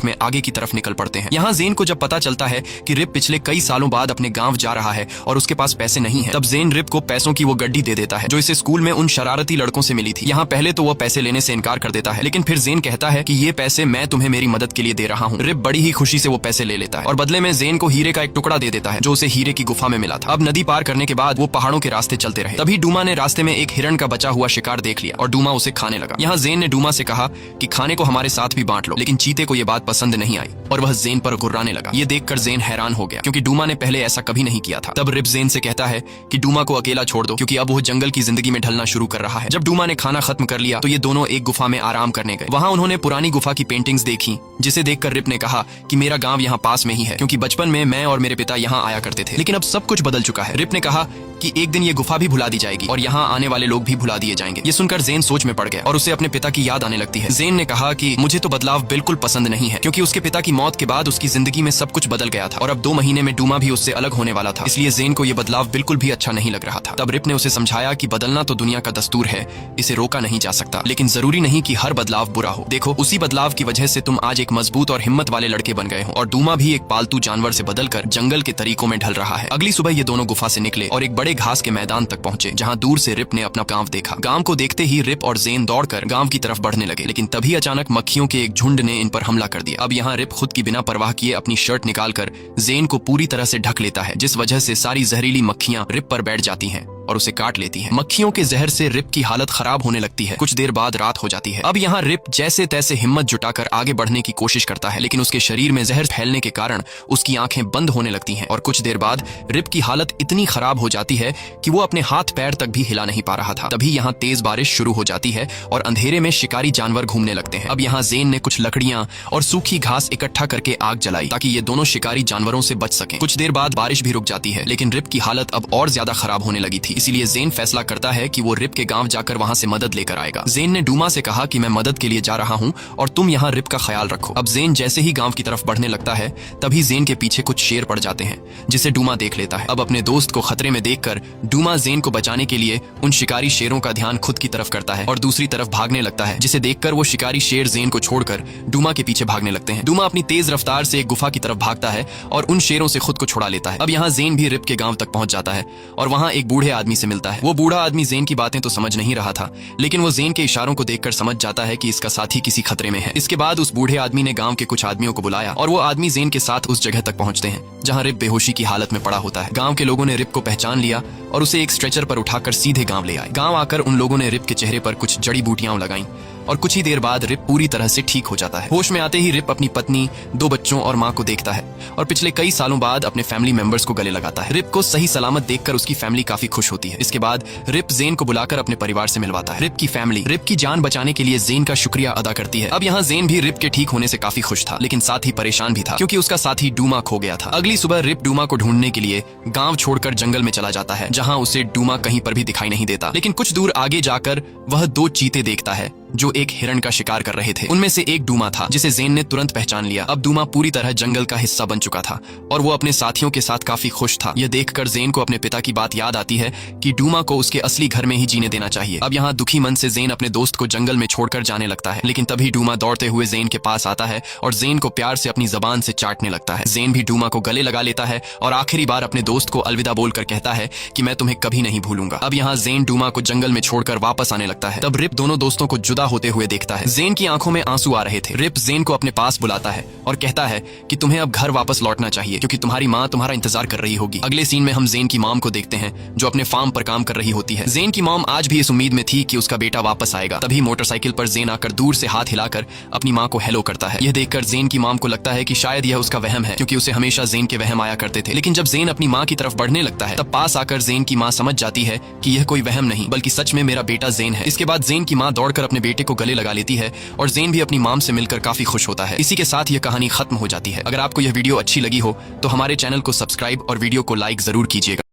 में आगे की तरफ निकल पड़ते हैं। यहाँ जेन को जब पता चलता है कि रिप पिछले कई सालों बाद अपने गांव जा रहा है और उसके पास पैसे नहीं है, तब जेन रिप को पैसों की वो गड्डी दे देता है जो इसे स्कूल में उन शरारती लड़कों से मिली थी। यहाँ पहले तो वो पैसे लेने से इनकार कर देता है, लेकिन फिर जेन कहता है कि ये पैसे मैं तुम्हें मेरी मदद के लिए दे रहा हूँ। रिप बड़ी ही खुशी से वो पैसे ले लेता है और बदले में जेन को हीरे का एक टुकड़ा दे देता है जो उसे हीरे की गुफा में मिला था। अब नदी पार करने के बाद वो पहाड़ों के रास्ते चलते रहे। तभी डूमा ने रास्ते में एक हिरण का बचा हुआ शिकार देख लिया और डूमा उसे खाने लगा। यहाँ जेन ने डूमा से कहा कि खाने को हमारे साथ भी बांट लो, लेकिन चीते को ये बात पसंद नहीं आई और वह जेन पर गुर्राने लगा। ये देखकर जेन हैरान हो गया क्योंकि डूमा ने पहले ऐसा कभी नहीं किया था। तब रिप जेन से कहता है कि डूमा को अकेला छोड़ दो क्योंकि अब वो जंगल की जिंदगी में ढलना शुरू कर रहा है। जब डूमा ने खाना खत्म कर लिया तो ये दोनों एक गुफा में आराम करने गए। वहाँ उन्होंने पुरानी गुफा की पेंटिंग्स देखी, जिसे देखकर रिप ने कहा कि मेरा गांव यहाँ पास में ही है क्योंकि बचपन में मैं और मेरे पिता यहाँ आया करते थे, लेकिन अब सब कुछ बदल चुका है। रिप ने कहा कि एक दिन ये गुफा भी भुला दी जाएगी और यहाँ आने वाले लोग भी भुला दिए जाएंगे। ये सुनकर जेन सोच में पड़ गया और उसे अपने पिता की याद आने लगती है। जेन ने कहा कि मुझे तो बदलाव बिल्कुल पसंद नहीं है क्योंकि उसके पिता की मौत के बाद उसकी जिंदगी में सब कुछ बदल गया था और अब 2 महीने में डूमा भी उससे अलग होने वाला था, इसलिए जेन को ये बदलाव बिल्कुल भी अच्छा नहीं लग रहा था। तब रिप ने उसे समझाया कि बदलना तो दुनिया का दस्तूर है, इसे रोका नहीं जा सकता, लेकिन जरूरी नहीं कि हर बदलाव बुरा हो। देखो, उसी बदलाव की वजह से तुम आज एक मजबूत और हिम्मत वाले लड़के बन गए हो और डूमा भी एक पालतू जानवर से बदलकर जंगल के तरीकों में ढल रहा है। अगली सुबह ये दोनों गुफा से निकले और एक बड़े घास के मैदान तक पहुंचे जहां दूर से रिप ने अपना गांव देखा। गांव को देखते ही रिप और जेन दौड़कर गांव की तरफ बढ़ने लगे, लेकिन तभी अचानक मक्खियों के एक झुंड ने इन पर हमला कर दिया। अब यहाँ रिप खुद की बिना परवाह किए अपनी शर्ट निकालकर जेन को पूरी तरह से ढक लेता है, जिस वजह से सारी जहरीली मक्खियां रिप पर बैठ जाती हैं और उसे काट लेती हैं। मक्खियों के जहर से रिप की हालत खराब होने लगती है। कुछ देर बाद रात हो जाती है। अब यहाँ रिप जैसे तैसे हिम्मत जुटाकर आगे बढ़ने की कोशिश करता है, लेकिन उसके शरीर में जहर फैलने के कारण उसकी आंखें बंद होने लगती हैं और कुछ देर बाद रिप की हालत इतनी खराब हो जाती है कि वो अपने हाथ पैर तक भी हिला नहीं पा रहा था। तभी यहाँ तेज बारिश शुरू हो जाती है और अंधेरे में शिकारी जानवर घूमने लगते हैं। अब यहाँ जेन ने कुछ लकड़ियां और सूखी घास इकट्ठा करके आग जलाई ताकि ये दोनों शिकारी जानवरों से बच सकें। कुछ देर बाद बारिश भी रुक जाती है, लेकिन रिप की हालत अब और ज्यादा खराब होने लगी थी, इसीलिए जेन फैसला करता है कि वो रिप के गांव जाकर वहां से मदद लेकर आएगा। जेन ने डूमा से कहा कि मैं मदद के लिए जा रहा हूं और तुम यहाँ रिप का ख्याल रखो। अब जेन जैसे ही गांव की तरफ बढ़ने लगता है तभी जेन के पीछे कुछ शेर पड़ जाते हैं, जिसे डूमा देख लेता है। अब अपने दोस्त को खतरे में देखकर डूमा जेन को बचाने के लिए उन शिकारी शेरों का ध्यान खुद की तरफ करता है और दूसरी तरफ भागने लगता है, जिसे देखकर वो शिकारी शेर जेन को छोड़कर डूमा के पीछे भागने लगते हैं। डूमा अपनी तेज रफ्तार से एक गुफा की तरफ भागता है और उन शेरों से खुद को छुड़ा लेता है। अब यहाँ जेन भी रिप के गांव तक पहुंच जाता है और वहां एक बूढ़े आदमी से मिलता है। वो बूढ़ा आदमी जेन की बातें तो समझ नहीं रहा था, लेकिन वो जेन के इशारों को देखकर समझ जाता है कि इसका साथी किसी खतरे में है। इसके बाद उस बूढ़े आदमी ने गांव के कुछ आदमियों को बुलाया और वो आदमी जेन के साथ उस जगह तक पहुंचते हैं जहां रिप बेहोशी की हालत में पड़ा होता है। गांव के लोगों ने रिप को पहचान लिया और उसे एक स्ट्रेचर पर उठाकर सीधे गांव ले आए। गांव आकर उन लोगों ने रिप के चेहरे पर कुछ जड़ी बूटियां लगाईं और कुछ ही देर बाद रिप पूरी तरह से ठीक हो जाता है। होश में आते ही रिप अपनी पत्नी, 2 बच्चों और माँ को देखता है और पिछले कई सालों बाद अपने फैमिली मेंबर्स को गले लगाता है। रिप को सही सलामत देखकर उसकी फैमिली काफी खुश होती है। इसके बाद रिप जेन को बुलाकर अपने परिवार से मिलवाता है। रिप की फैमिली रिप की जान बचाने के लिए जेन का शुक्रिया अदा करती है। अब यहाँ जेन भी रिप के ठीक होने से काफी खुश था, लेकिन साथ ही परेशान भी था क्योंकि उसका साथी डूमा खो गया था। अगली सुबह रिप डूमा को ढूंढने के लिए गाँव छोड़कर जंगल में चला जाता है, जहाँ उसे डूमा कहीं पर भी दिखाई नहीं देता। लेकिन कुछ दूर आगे जाकर वह 2 चीते देखता है जो एक हिरण का शिकार कर रहे थे। उनमें से एक डूमा था, जिसे जेन ने तुरंत पहचान लिया। अब डूमा पूरी तरह जंगल का हिस्सा बन चुका था और वो अपने साथियों के साथ काफी खुश था। यह देखकर जेन को अपने पिता की बात याद आती है कि डूमा को उसके असली घर में ही जीने देना चाहिए। अब यहाँ दुखी मन से जेन अपने दोस्त को जंगल में छोड़कर जाने लगता है, लेकिन तभी डूमा दौड़ते हुए जेन के पास आता है और जेन को प्यार से अपनी जबान से चाटने लगता है। जेन भी डूमा को गले लगा लेता है और आखिरी बार अपने दोस्त को अलविदा बोलकर कहता है कि मैं तुम्हें कभी नहीं भूलूंगा। अब यहाँ जेन डूमा को जंगल में छोड़कर वापस आने लगता है। तब रिप दोनों दोस्तों को जुदा होते हुए देखता है। जेन की आंखों में आंसू आ रहे थे। रिप जेन को अपने पास बुलाता है और कहता है कि तुम्हें अब घर वापस लौटना चाहिए क्योंकि तुम्हारी माँ तुम्हारा इंतजार कर रही होगी। अगले सीन में हम जेन की मॉम को देखते हैं जो अपने फार्म पर काम कर रही होती है। जेन की मॉम आज भी इस उम्मीद में थी कि उसका बेटा वापस आएगा। तभी मोटरसाइकिल पर जेन आकर दूर से हाथ हिलाकर अपनी माँ को हेलो करता है। यह देखकर जेन की मॉम को लगता है कि शायद यह उसका वहम है क्योंकि उसे हमेशा जेन के वहम आया करते थे। लेकिन जब जेन अपनी माँ की तरफ बढ़ने लगता है तब पास आकर जेन की माँ समझ जाती है कि यह कोई वहम नहीं बल्कि सच में मेरा बेटा जेन है। इसके बाद जेन की माँ दौड़कर अपने बेटे को गले लगा लेती है और जेन भी अपनी मॉम से मिलकर काफी खुश होता है। इसी के साथ यह कहानी खत्म हो जाती है। अगर आपको यह वीडियो अच्छी लगी हो तो हमारे चैनल को सब्सक्राइब और वीडियो को लाइक जरूर कीजिएगा।